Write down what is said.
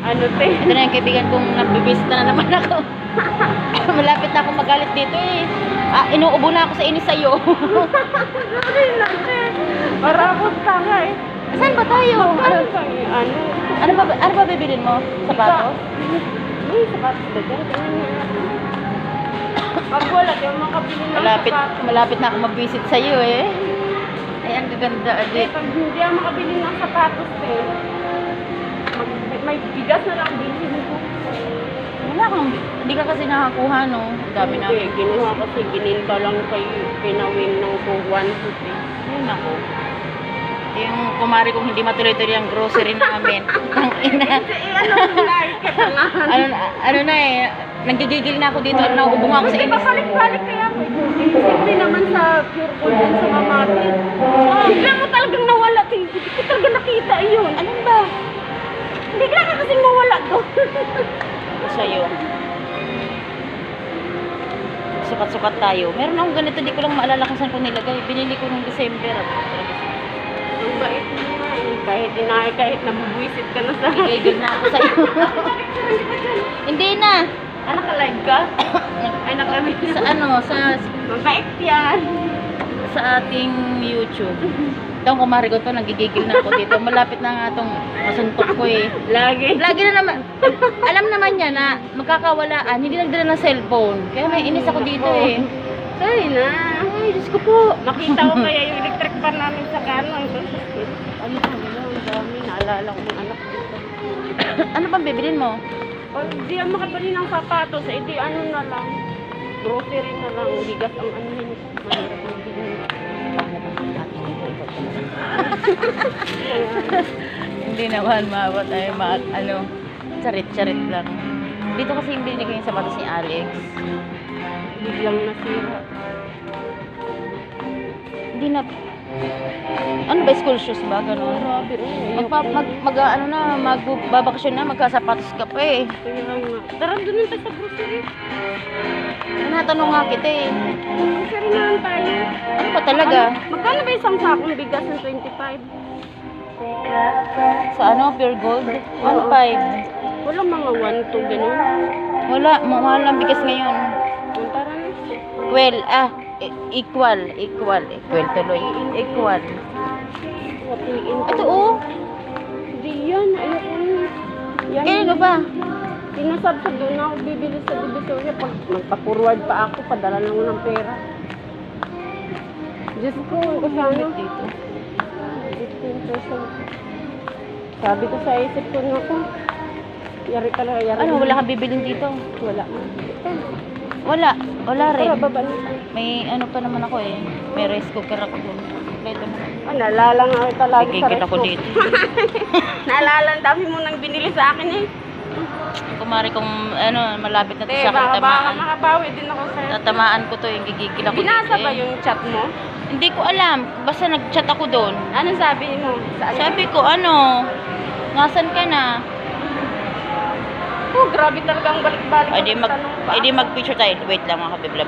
Ano, te? Ito na yung kaibigan kong nabibisita na naman ako. Malapit na ako magalit dito eh. Inuubo na ako sa inis sa'yo. Sorry lang, te. Para akong tanga eh. Saan ba tayo? Ano ba bibilin mo? Sapatos? Uy, sapatos ba dyan? Pag wala, di mo makabili ng sapatos. Malapit na ako mag-visit sa'yo eh. Ay, ang gaganda. Pag hindi ako makabili ng sapatos, te, may bigas na lang bilhin ko. Wala kang, hindi ka kasi nakakuha no. Ang dami na. Hindi, ginuha kasi gininta lang kay pinawing ng 150. Yun ako. Yung kumari kong hindi matuloy-tuloy ang grocery namin. Ang ina. Ano na eh. Nanggigigil na ako dito at nauubong ako sa Hindi inis. balik-balik kaya ako. Hindi naman sa pure gold yan sa mamati. Bigla mo talagang nawala. Hindi ko talaga nakita yun. Anong ba? Bigla ka kasing nawala doon. Sa'yo. Sukat-sukat tayo. Meron akong ganito, di ko lang maalala kung saan ko nilagay. Binili ko nung December. Ang bait mo nga eh. Kahit nabubuisit ka na sa Gigil na ako sa'yo. Hindi na. Naka-live ka? Ay, naka-live Sa ano, mabait yan. sa ating YouTube. Itong kumari ko to, nagigigil na ako dito. Malapit na nga itong masuntok ko eh. Lagi na naman, alam naman niya na magkakawalaan, hindi nagdala ng cellphone. Kaya may inis ako dito eh. Sorry na. Ay, Diyos ko po. Makita ko kaya yung electric fan namin sa kanon. Ano pa, ang dami. Naalala ko ng anak dito. Ano bang bibilin mo? O, di ako makabali ng sapatos. Eh, di ano na lang. Grocery na lang. Bigas ang anuhin. Mahirap ang bilhin. Hindi naman, maabot tayo charit-charit lang. Dito kasi yung binili ko yung sapatos ni Alex. Biglang nasira. Hindi na, ano ba, school shoes ba? Ganun. Grabe rin. Magbabakasyon na, magkasapatos ka pa eh. Kaya lang nga. Tara, doon tayo sa grocery. Natanong nga kita eh. Grocery na lang tayo. Ano ba talaga? Magkano ba isang sakong bigas ng 25? Sa ano, Pure Gold? 1.5. Wala mga 1, 2, gano'n. Wala, mahal ang bigas ngayon. Tara na. Well, equal tuloy. Equal. Watiin ko. Ito oh. Hindi yan. Ayoko na. Yan. Kailan ba? Pinasabsab doon na ako bibili sa Divisoria. Pag magpa-forward pa ako, padala lang ko ng pera. Diyos ko, kasama. Dito. 15%. Sabi ko sa isip ko na ako. Yari talaga, yari. Ano, wala kang bibilin dito? Wala. Wala rin. Tara, baba na. May ano pa naman ako eh. May rice cooker ako doon. Ito na. Naalala nga kita lagi sa Nagigil ako resto. dito. Naalala, ang dami mo nang binili sa akin eh. Kumari kung ano, malapit na to sa Baka tamaan. makabawi din ako sa'yo. Tatamaan ko to, yung gigigil ako Binasa dito ba eh. yung chat mo? Hindi ko alam. Basta nag-chat ako doon. Ano sabi mo? Sabi ko, ano, nasan ka na? Oh, grabe talagang balik-balik. Ay di mag-picture tayo. Wait lang mga kabibla.